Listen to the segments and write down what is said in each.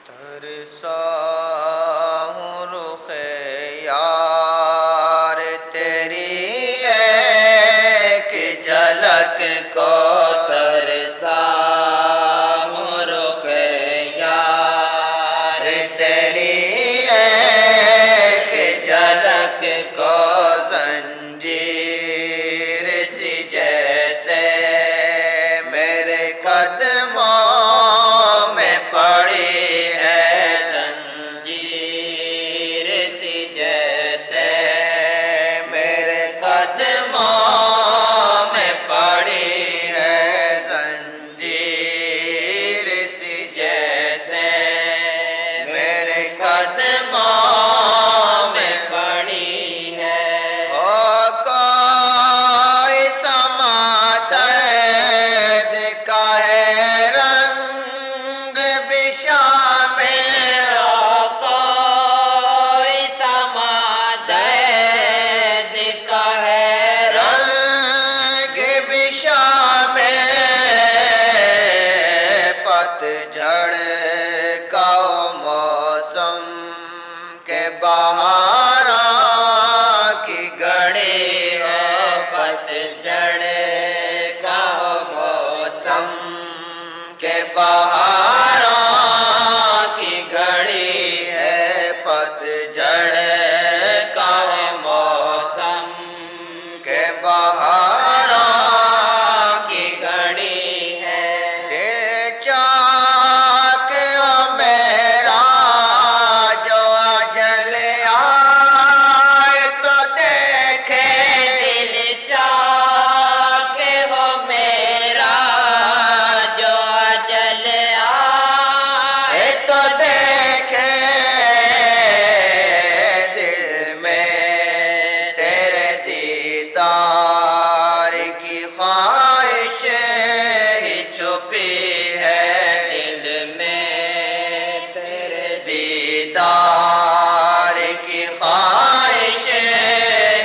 ترسا ہوں رخ یار تیری ایک جھلک کو، ترسا ہوں رخ یار تیری ایک جھلک کو، زنجیر سی جیسے میرے قدموں میں پڑی ہے، زنجیر سی جیسے میرے قدموں میں پڑی ہے، زنجیر سی جیسے میرے قدموں میں پڑی ہے۔ ہو کوئی سما درد کا ہے رنگ بشام، ہو کوئی سما درد کا ہے رنگ بشام، پتجھڑ کا موسم کے بہاراں کی گھڑی ہے، پتجھڑ کا موسم کے بہاراں کی گھڑی ہے، پتجھڑ کا موسم کے بہاراں کی گھڑی ہے۔ دل چاک ہو میرا جو اجل آئے تو دیکھے، دل چاک ہو میرا جو اجل آئے تو دیکھے، دل میں تیرے دیدار کی خواہش ہی چھپی ہے، دل میں تیرے دیدار کی خواہش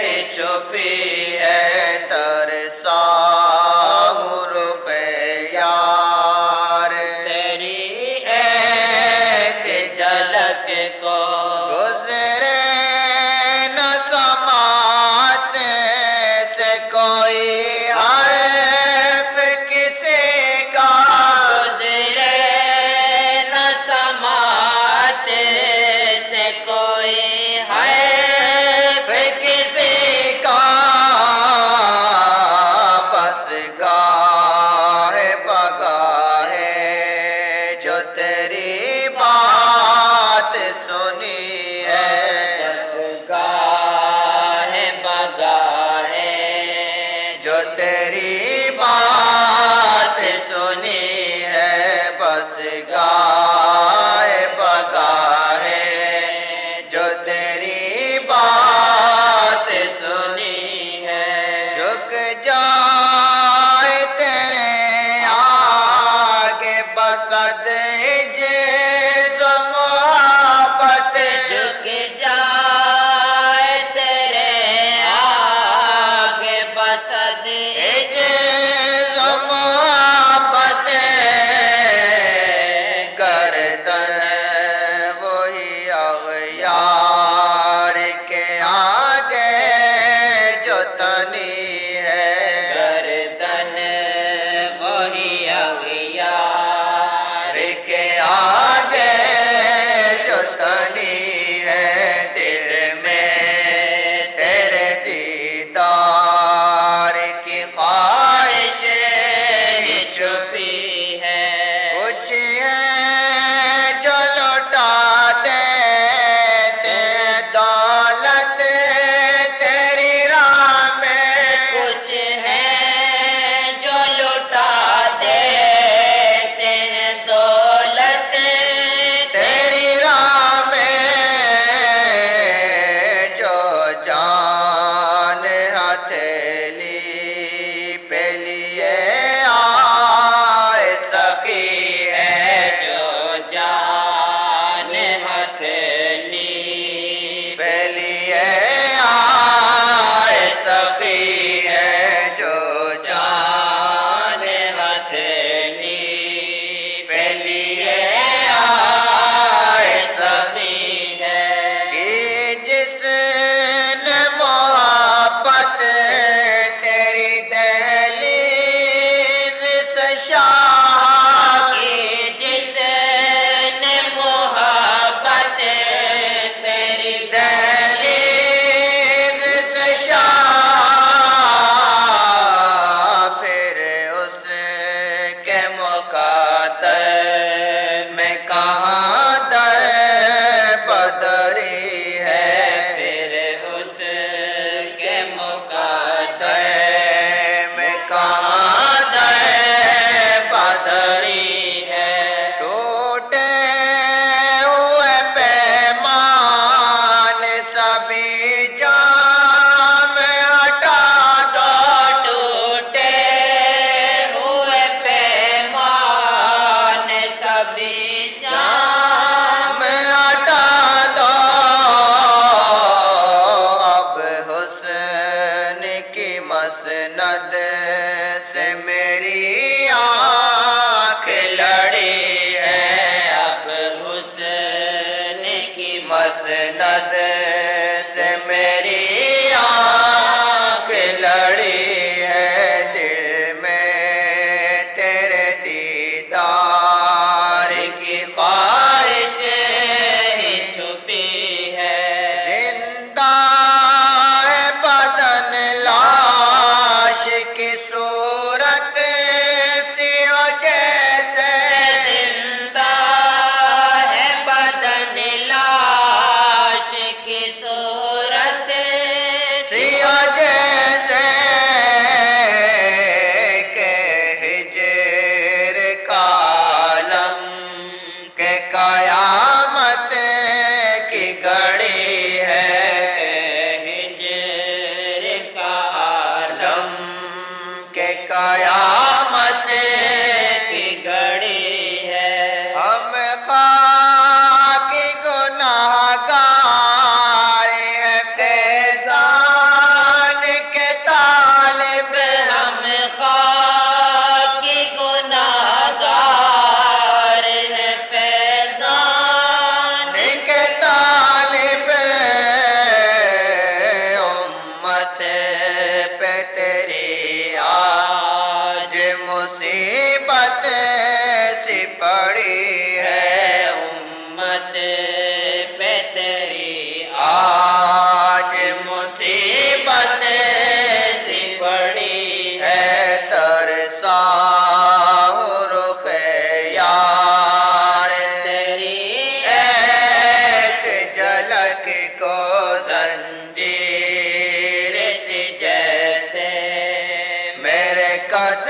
ہی چھپی ہے، ترسا ہوں رخ یار تیری ایک جھلک کو، گزرے نہ سماعت سے کوئی حرف کسی کا، گزرے نہ سماعت سے کوئی حرف کسی کا، بس گاہ بگاہ جو تیری بات سنی ہے، بس گاہ بگاہ جو تیری بات سنی ہے، بس گاہ بگاہ جو تیری بات سنی ہے، جھک جائے تیرے آگے بسد عجز و محبت، جھک جائے تیرے آگے بسد عجز و محبت، گردن وہی اغیار کے آگے جو تنی ہے، گردن وہی اغیار کے آگے جو تنی ہے، دل میں تیرے دیدار کی خواہش ہی چھپی ہے، کچھ ہے مسند سے میری آنکھ لڑی ہے، دل میں تیرے دیدار کی خواہش ہی چھپی ہے۔ زندہ ہے بدن لاش کی صورت سیو جیسے، زندہ ہے بدن لاش کی صورت سیو جیسے، کہ ہجر کا عالم کہ قیامت کی گھڑی ہے، ہجر کا عالم کہ قیامت کی گھڑی ہے۔ ہم خاک گناہگار ہیں فیضان کے طالب، ہم خاک گناہگار ہیں فیضان کے طالب، امت پہ تیری آج مصیبت سی پڑی ہے، امت پہ تیری آج مصیبت سی پڑی ہے، ترسا ہوں رخ یار تیری ایک جھلک کو زنجیر سی جیسے، میرے قدم